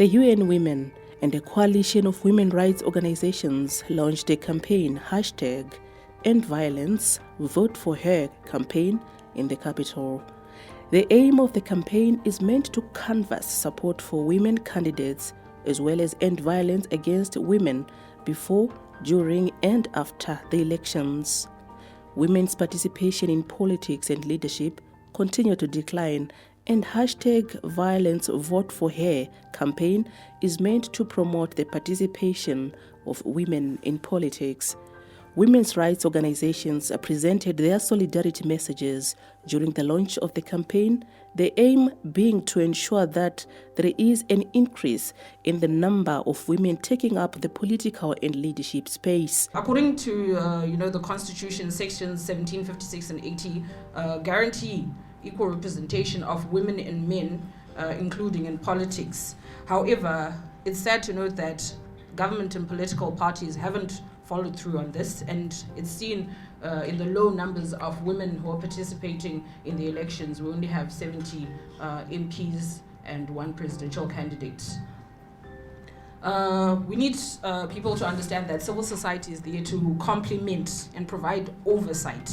The UN Women and a coalition of women rights organizations launched a campaign #End Violence, Vote for Her campaign in the capital. The aim of the campaign is meant to canvass support for women candidates as well as end violence against women before, during and after the elections. Women's participation in politics and leadership continue to decline, and #Violence Vote for Her campaign is meant to promote the participation of women in politics. Women's rights organizations presented their solidarity messages during the launch of the campaign, the aim being to ensure that there is an increase in the number of women taking up the political and leadership space. According to the Constitution, sections 17, 56 and 80 guarantee equal representation of women and men, including in politics. However, it's sad to note that government and political parties haven't followed through on this, and it's seen in the low numbers of women who are participating in the elections. We only have 70 MPs and one presidential candidate. We need people to understand that civil society is there to complement and provide oversight,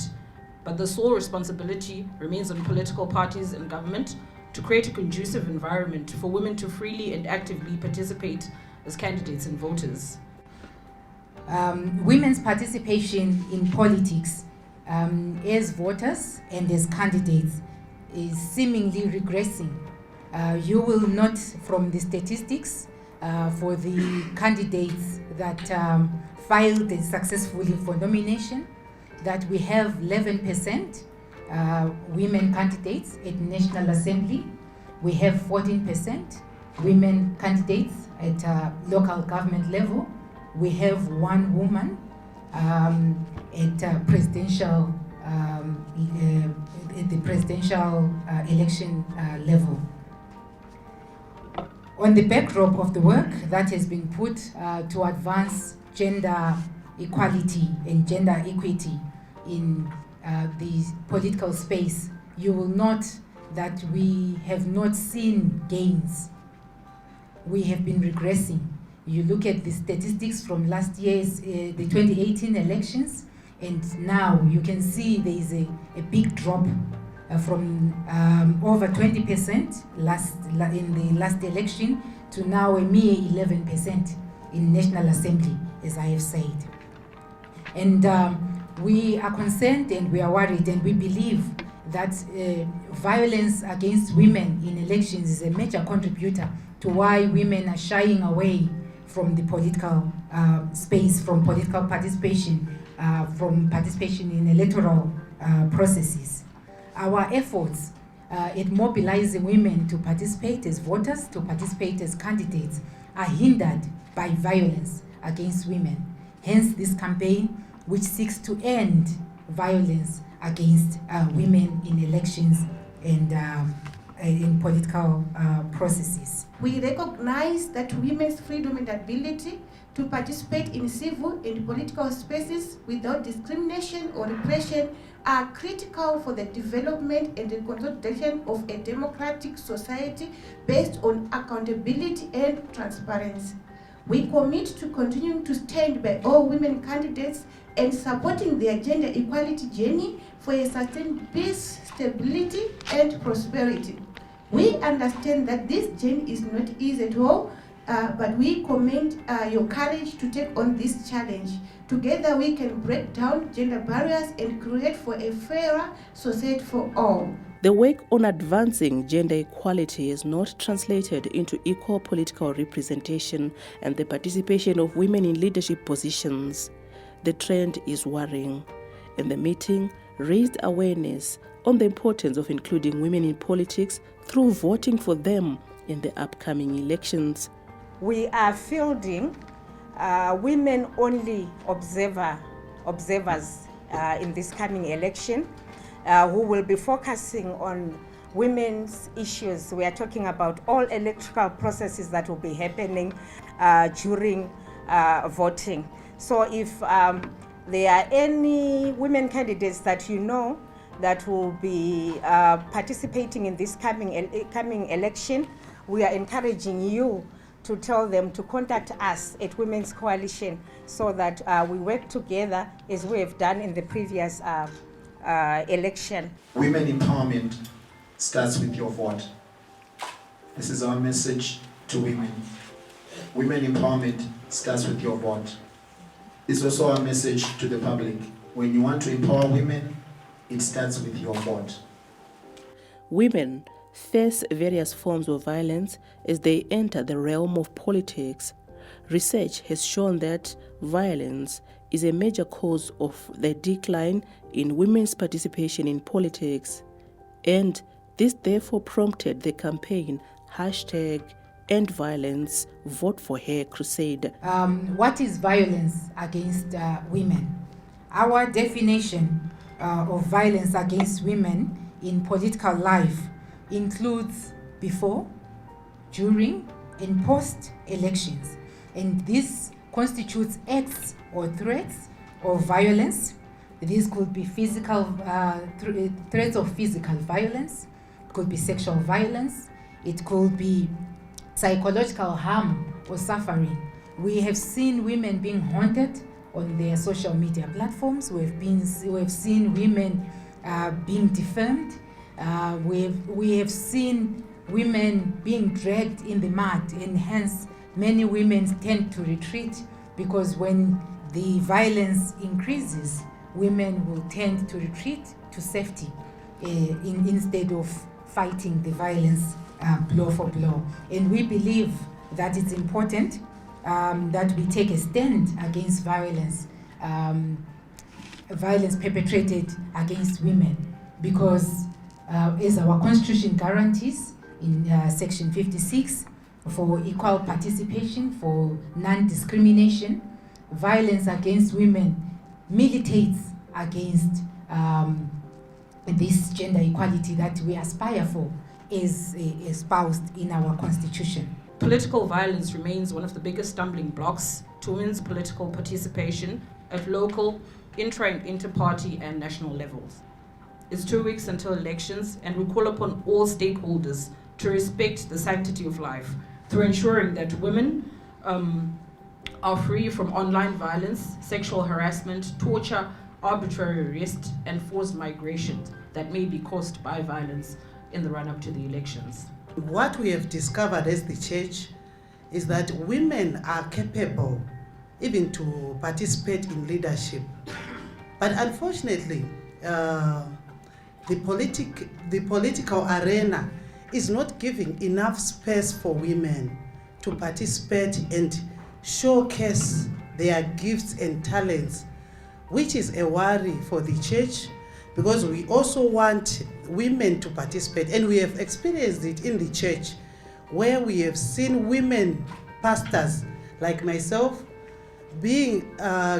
but the sole responsibility remains on political parties and government to create a conducive environment for women to freely and actively participate as candidates and voters. Women's participation in politics as voters and as candidates is seemingly regressing. You will note from the statistics for the candidates that filed successfully for nomination that we have 11% women candidates at National Assembly. We have 14% women candidates at local government level. We have one woman at presidential at the presidential election level. On the backdrop of the work that has been put to advance gender equality and gender equity in the political space, you will note that we have not seen gains. We have been regressing. You look at the statistics from last year's, the 2018 elections, and now you can see there is a big drop from over 20% in the last election to now a mere 11% in National Assembly, as I have said. And we are concerned and we are worried, and we believe that violence against women in elections is a major contributor to why women are shying away from the political space, from political participation, from participation in electoral processes. Our efforts at mobilizing women to participate as voters, to participate as candidates, are hindered by violence against women. Hence this campaign, which seeks to end violence against women in elections and in political processes. We recognize that women's freedom and ability to participate in civil and political spaces without discrimination or repression are critical for the development and the consolidation of a democratic society based on accountability and transparency. We commit to continuing to stand by all women candidates and supporting their gender equality journey for a sustained peace, stability, and prosperity. We understand that this journey is not easy at all, but we commend your courage to take on this challenge. Together we can break down gender barriers and create for a fairer society for all. The work on advancing gender equality is not translated into equal political representation and the participation of women in leadership positions. The trend is worrying, and the meeting raised awareness on the importance of including women in politics through voting for them in the upcoming elections. We are fielding women-only observers in this coming election who will be focusing on women's issues. We are talking about all electoral processes that will be happening during voting. So if there are any women candidates that you know that will be participating in this coming election, we are encouraging you to tell them to contact us at Women's Coalition so that we work together as we have done in the previous election. Women empowerment starts with your vote. This is our message to women. Women empowerment starts with your vote. It's also our message to the public. When you want to empower women, it starts with your vote. Women face various forms of violence as they enter the realm of politics. Research has shown that violence is a major cause of the decline in women's participation in politics, and this therefore prompted the campaign #EndViolence, Vote for Her crusade. What is violence against women? Our definition of violence against women in political life includes before, during, and post-elections. And this constitutes acts or threats of violence. These could be physical threats of physical violence, it could be sexual violence, it could be psychological harm or suffering. We have seen women being haunted on their social media platforms. We have seen women being defamed. We have seen women being dragged in the mud, and hence many women tend to retreat, because when the violence increases, women will tend to retreat to safety instead of fighting the violence blow for blow. And we believe that it's important that we take a stand against violence perpetrated against women, because as our Constitution guarantees in Section 56, for equal participation, for non-discrimination, violence against women militates against this gender equality that we aspire for, is espoused in our Constitution. Political violence remains one of the biggest stumbling blocks to women's political participation at local, intra and inter-party and national levels. It's 2 weeks until elections, and we call upon all stakeholders to respect the sanctity of life through ensuring that women are free from online violence, sexual harassment, torture, arbitrary arrest, and forced migration that may be caused by violence in the run-up to the elections. What we have discovered as the church is that women are capable even to participate in leadership. But unfortunately, the political arena is not giving enough space for women to participate and showcase their gifts and talents, which is a worry for the church, because we also want women to participate. And we have experienced it in the church, where we have seen women pastors like myself being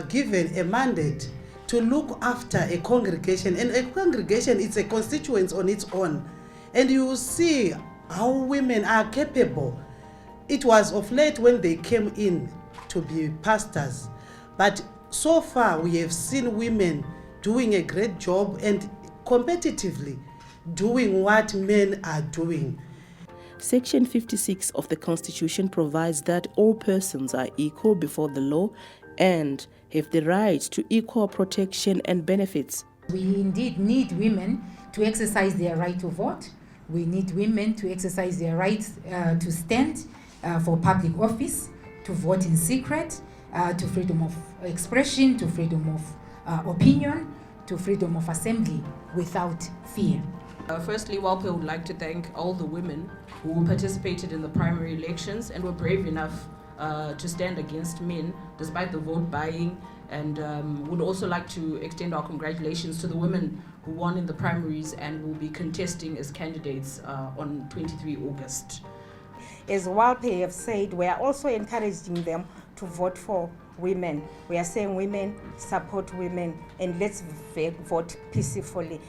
given a mandate to look after a congregation. And a congregation is a constituent on its own. And you will see how women are capable. It was of late when they came in to be pastors. But so far we have seen women doing a great job and competitively doing what men are doing. Section 56 of the Constitution provides that all persons are equal before the law and have the right to equal protection and benefits. We indeed need women to exercise their right to vote. We need women to exercise their right to stand for public office, to vote in secret, to freedom of expression, to freedom of opinion, to freedom of assembly without fear. Firstly, WALPE would like to thank all the women who participated in the primary elections and were brave enough to stand against men despite the vote buying, and would also like to extend our congratulations to the women who won in the primaries and will be contesting as candidates on 23 August. As WALPE have said, we are also encouraging them to vote for women. We are saying women, support women, and let's vote peacefully.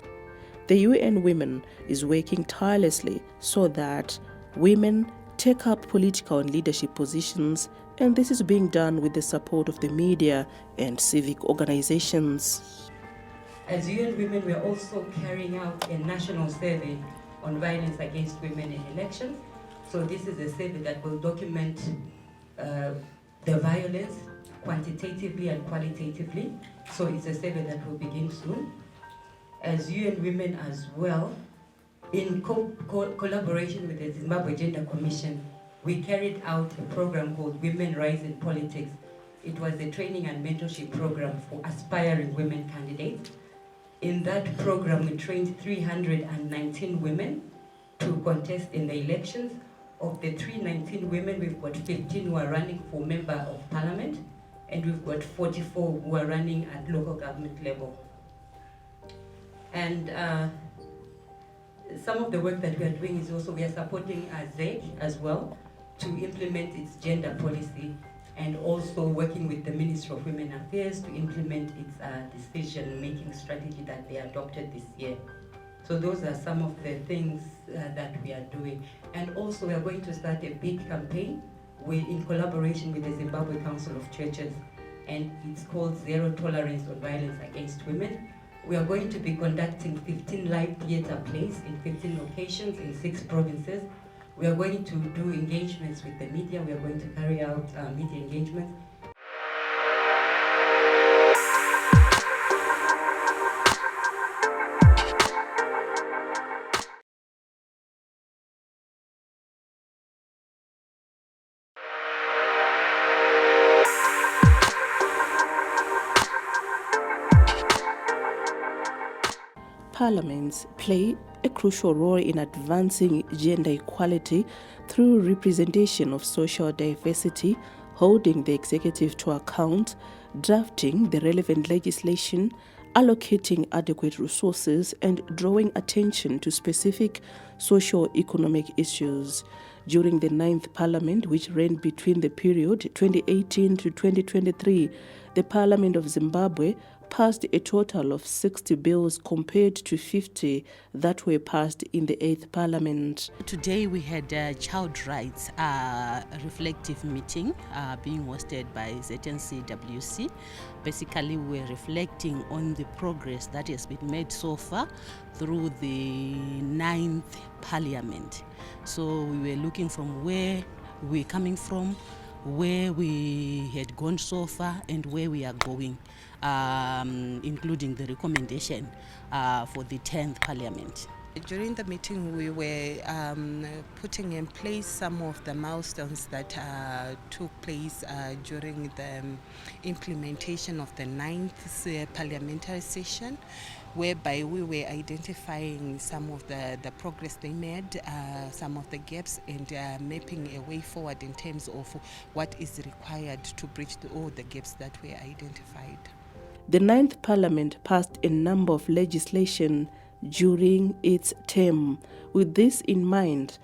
The UN Women is working tirelessly so that women take up political and leadership positions, and this is being done with the support of the media and civic organizations. As UN Women, we are also carrying out a national survey on violence against women in elections. So this is a survey that will document the violence quantitatively and qualitatively. So it's a survey that will begin soon. As UN Women as well, in collaboration with the Zimbabwe Gender Commission, we carried out a program called Women Rise in Politics. It was a training and mentorship program for aspiring women candidates. In that program, we trained 319 women to contest in the elections. Of the 319 women, we've got 15 who are running for member of parliament, and we've got 44 who are running at local government level. And some of the work that we are doing is also we are supporting ZEG as well to implement its gender policy, and also working with the Ministry of Women Affairs to implement its decision-making strategy that they adopted this year. So those are some of the things that we are doing. And also we are going to start a big campaign in collaboration with the Zimbabwe Council of Churches, and it's called Zero Tolerance on Violence Against Women. We are going to be conducting 15 live theatre plays in 15 locations in 6 provinces. We are going to do engagements with the media. We are going to carry out media engagements. Parliaments play a crucial role in advancing gender equality through representation of social diversity, holding the executive to account, drafting the relevant legislation, allocating adequate resources, and drawing attention to specific socio-economic issues. During the 9th Parliament, which ran between the period 2018 to 2023, the Parliament of Zimbabwe passed a total of 60 bills compared to 50 that were passed in the 8th Parliament. Today we had a child rights reflective meeting being hosted by ZNCWC. Basically, we're reflecting on the progress that has been made so far through the 9th Parliament. So we were looking from where we're coming from, where we had gone so far, and where we are going, including the recommendation for the 10th Parliament. During the meeting, we were putting in place some of the milestones that took place during the implementation of the 9th parliamentary session, whereby we were identifying some of the progress they made, some of the gaps, and mapping a way forward in terms of what is required to bridge all the gaps that were identified. The 9th Parliament passed a number of legislation during its term. With this in mind,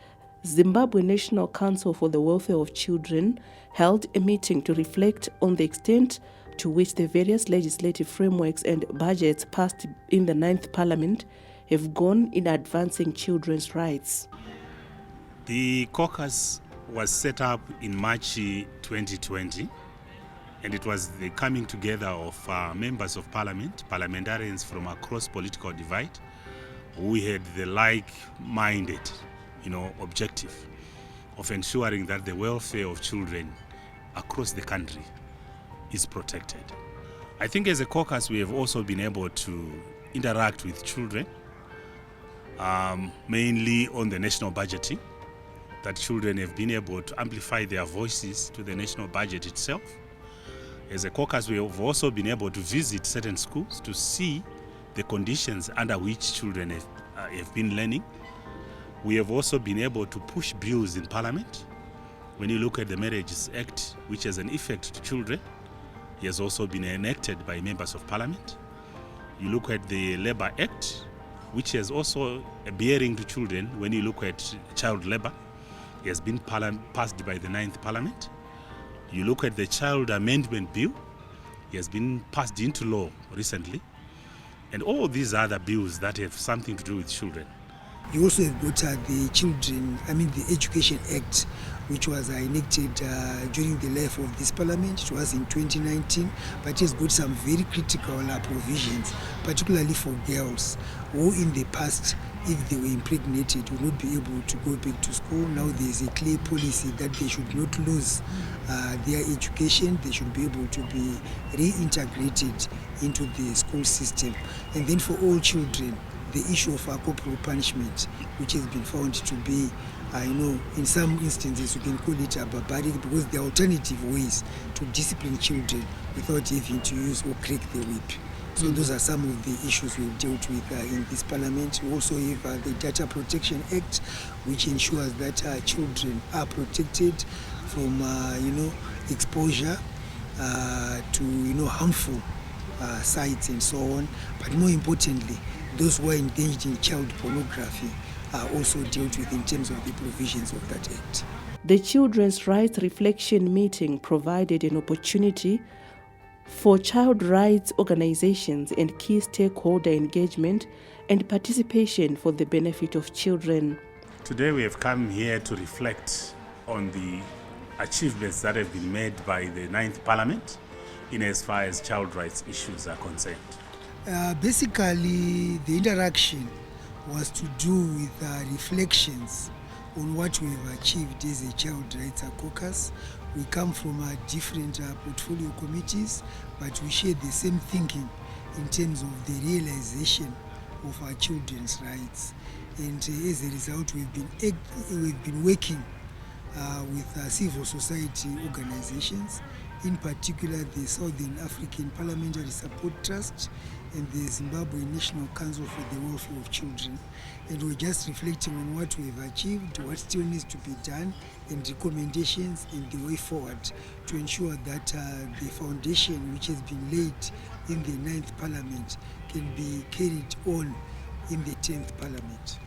Zimbabwe National Council for the Welfare of Children held a meeting to reflect on the extent to which the various legislative frameworks and budgets passed in the 9th Parliament have gone in advancing children's rights. The caucus was set up in March 2020, and it was the coming together of members of parliament, parliamentarians from across political divide, who had the like-minded, objective of ensuring that the welfare of children across the country is protected. I think as a caucus we have also been able to interact with children, mainly on the national budgeting, that children have been able to amplify their voices to the national budget itself. As a caucus we have also been able to visit certain schools to see the conditions under which children have been learning. We have also been able to push bills in Parliament. When you look at the Marriages Act, which has an effect to children, it has also been enacted by members of Parliament. You look at the Labour Act, which has also a bearing to children. When you look at child labour, it has been passed by the 9th Parliament. You look at the Child Amendment Bill, it has been passed into law recently. And all these other bills that have something to do with children. You also have got the Education Act, which was enacted during the life of this parliament. It was in 2019, but it has got some very critical provisions, particularly for girls who in the past, if they were impregnated, would not be able to go back to school. Now there is a clear policy that they should not lose their education. They should be able to be reintegrated into the school system. And then for all children, the issue of corporal punishment, which has been found to be, in some instances you can call it barbaric, because there are alternative ways to discipline children without having to use or crack the whip. So those are some of the issues we've dealt with in this parliament. We also have the Data Protection Act, which ensures that children are protected from, exposure to, harmful sites and so on. But more importantly, those who are engaged in child pornography are also dealt with in terms of the provisions of that act. The Children's Rights Reflection meeting provided an opportunity for child rights organizations and key stakeholder engagement and participation for the benefit of children. Today we have come here to reflect on the achievements that have been made by the 9th Parliament in as far as child rights issues are concerned. Basically, the interaction was to do with reflections on what we have achieved as a child rights caucus. We come from different portfolio committees, but we share the same thinking in terms of the realization of our children's rights. And as a result, we've been working with civil society organizations, in particular the Southern African Parliamentary Support Trust and the Zimbabwe National Council for the Welfare of Children. And we're just reflecting on what we've achieved, what still needs to be done, and recommendations and the way forward to ensure that the foundation which has been laid in the 9th Parliament can be carried on in the 10th Parliament.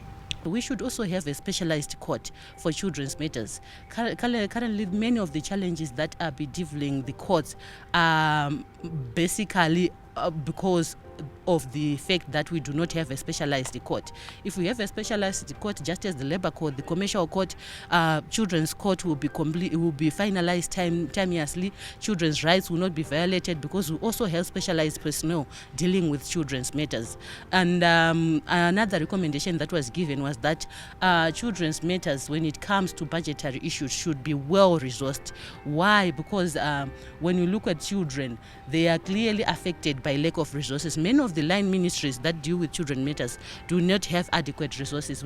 We should also have a specialized court for children's matters. Currently, many of the challenges that are bedeviling the courts are basically because of the fact that we do not have a specialized court. If we have a specialized court, just as the labor court, the commercial court, children's court will be finalized timeously. Children's rights will not be violated because we also have specialized personnel dealing with children's matters. And another recommendation that was given was that children's matters, when it comes to budgetary issues, should be well resourced. Why? Because when you look at children, they are clearly affected by lack of resources. Many of the line ministries that deal with children matters do not have adequate resources.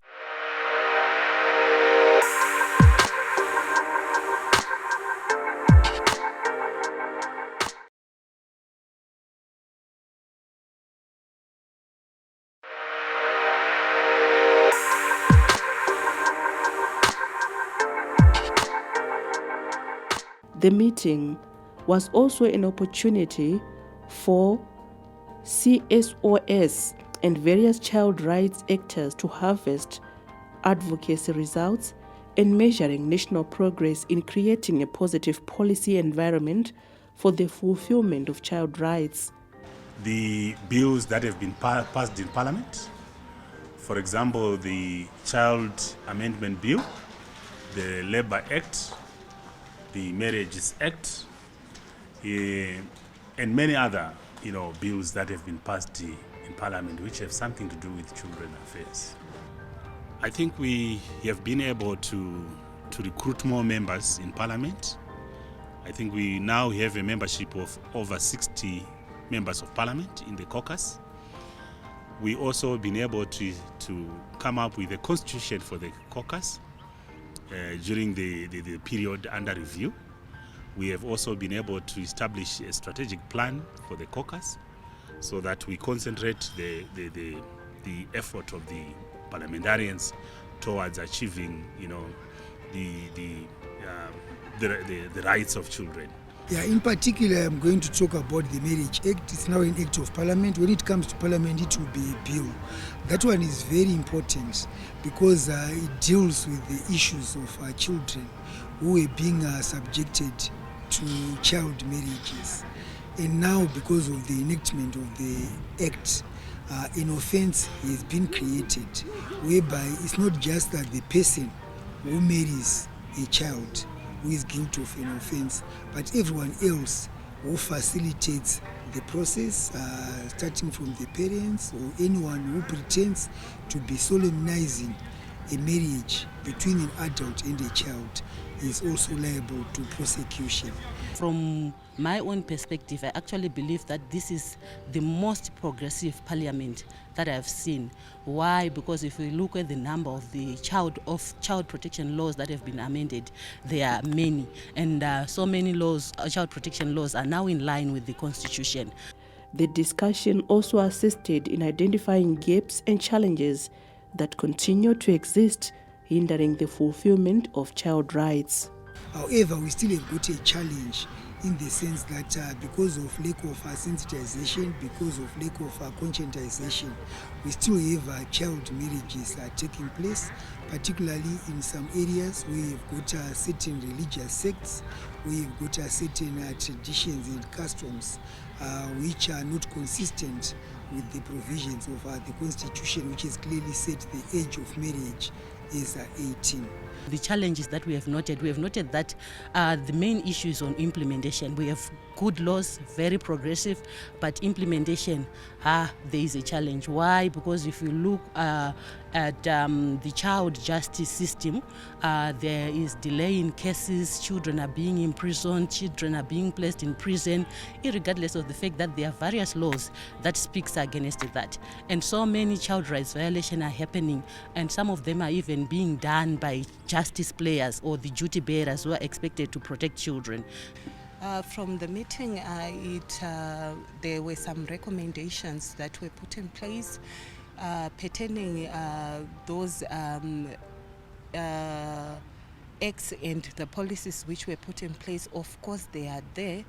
The meeting was also an opportunity for CSOs and various child rights actors to harvest advocacy results and measuring national progress in creating a positive policy environment for the fulfillment of child rights. The bills that have been passed in Parliament, for example, the Child Amendment Bill, the Labour Act, the Marriages Act, and many other bills that have been passed in Parliament which have something to do with children affairs. I think we have been able to recruit more members in Parliament. I think we now have a membership of over 60 members of Parliament in the caucus. We also been able to come up with a constitution for the caucus during the period under review. We have also been able to establish a strategic plan for the caucus so that we concentrate the effort of the parliamentarians towards achieving, the rights of children. Yeah, in particular, I'm going to talk about the Marriage Act. It's now an act of Parliament. When it comes to Parliament, it will be a bill. That one is very important because it deals with the issues of children who are being subjected to child marriages. And now, because of the enactment of the Act, an offence has been created whereby it's not just that the person who marries a child who is guilty of an offense, but everyone else who facilitates the process, starting from the parents or anyone who pretends to be solemnizing a marriage between an adult and a child, is also liable to prosecution. From my own perspective, I actually believe that this is the most progressive parliament that I've seen. Why? Because if we look at the number of the child protection laws that have been amended, there are many, and so many laws, child protection laws, are now in line with the Constitution. The discussion also assisted in identifying gaps and challenges that continue to exist, hindering the fulfillment of child rights. However, we still have got a challenge in the sense that because of lack of sensitization, because of lack of conscientization, we still have child marriages taking place, particularly in some areas where you've got certain religious sects, where you've got certain traditions and customs which are not consistent with the provisions of the Constitution, which is clearly set the age of marriage is 18. The challenges that we have noted that the main issue is on implementation. We have good laws, very progressive, but implementation, there is a challenge. Why? Because if you look at the child justice system, there is delay in cases, children are being imprisoned, children are being placed in prison, regardless of the fact that there are various laws that speaks against that. And so many child rights violations are happening, and some of them are even being done by justice players or the duty bearers who are expected to protect children. From the meeting, there were some recommendations that were put in place pertaining those acts and the policies which were put in place. Of course, they are there,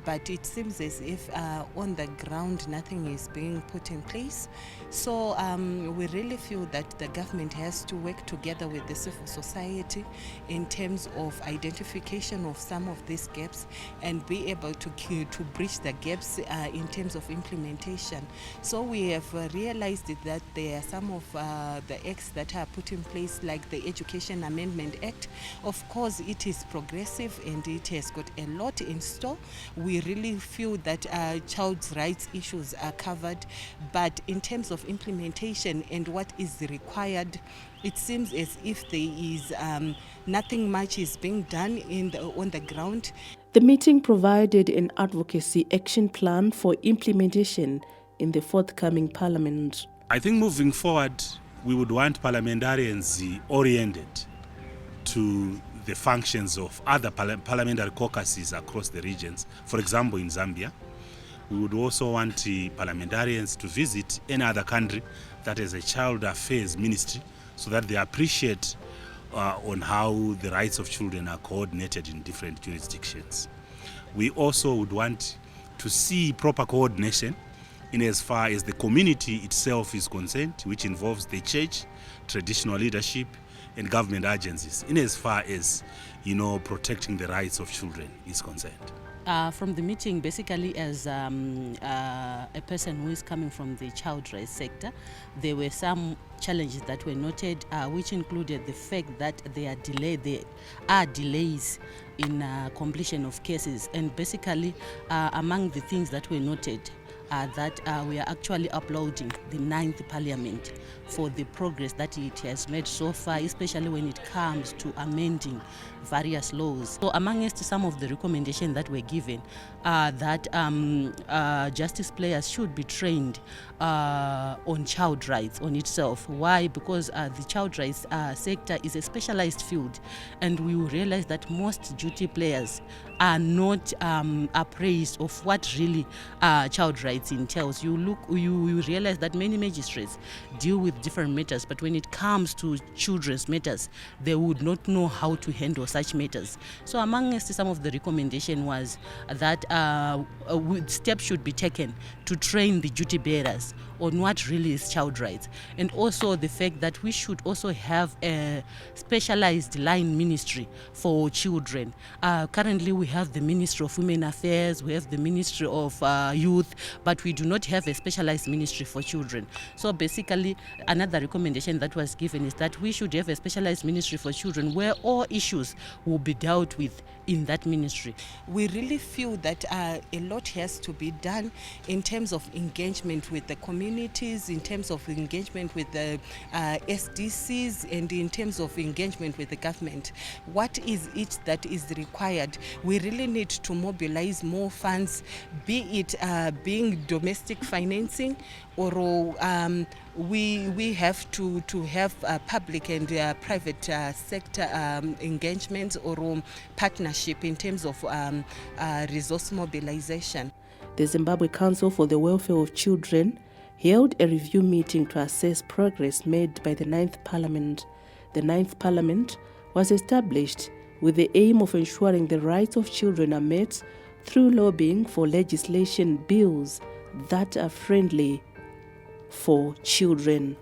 but it seems as if on the ground nothing is being put in place. So we really feel that the government has to work together with the civil society in terms of identification of some of these gaps and be able to bridge the gaps in terms of implementation. So we have realized that there are some of the acts that are put in place, like the Education Amendment Act. Of course, it is progressive and it has got a lot in store. We really feel that child's rights issues are covered, but in terms of implementation and what is required, it seems as if there is nothing much is being done on the ground. The meeting provided an advocacy action plan for implementation in the forthcoming parliament. I think moving forward, we would want parliamentarians oriented to the functions of other parliamentary caucuses across the regions. For example, in Zambia, we would also want parliamentarians to visit any other country that has a child affairs ministry, so that they appreciate on how the rights of children are coordinated in different jurisdictions. We also would want to see proper coordination in as far as the community itself is concerned, which involves the church, traditional leadership, and government agencies, in as far as, protecting the rights of children is concerned. From the meeting, basically, as a person who is coming from the child rights sector, there were some challenges that were noted, which included the fact that there are delays in completion of cases. And basically, among the things that were noted, that we are actually uploading the 9th Parliament for the progress that it has made so far, especially when it comes to amending various laws. So amongst some of the recommendations that were given, that justice players should be trained on child rights on itself. Why? Because the child rights sector is a specialized field, and we will realize that most duty players are not appraised of what really child rights entails. You realize that many magistrates deal with different matters, but when it comes to children's matters, they would not know how to handle such matters. So amongst some of the recommendation was that steps should be taken to train the duty bearers on what really is child rights, and also the fact that we should also have a specialized line ministry for children. Currently we have the Ministry of Women Affairs, we have the Ministry of Youth, but we do not have a specialized ministry for children. So basically another recommendation that was given is that we should have a specialized ministry for children where all issues will be dealt with in that ministry. We really feel that a lot has to be done in terms of engagement with the communities, in terms of engagement with the SDCs, and in terms of engagement with the government. What is it that is required? We really need to mobilize more funds, be it being domestic financing, or we have to have public and private sector engagements or partnership in terms of resource mobilization. The Zimbabwe Council for the Welfare of Children held a review meeting to assess progress made by the 9th Parliament. The 9th Parliament was established with the aim of ensuring the rights of children are met through lobbying for legislation bills that are friendly for children.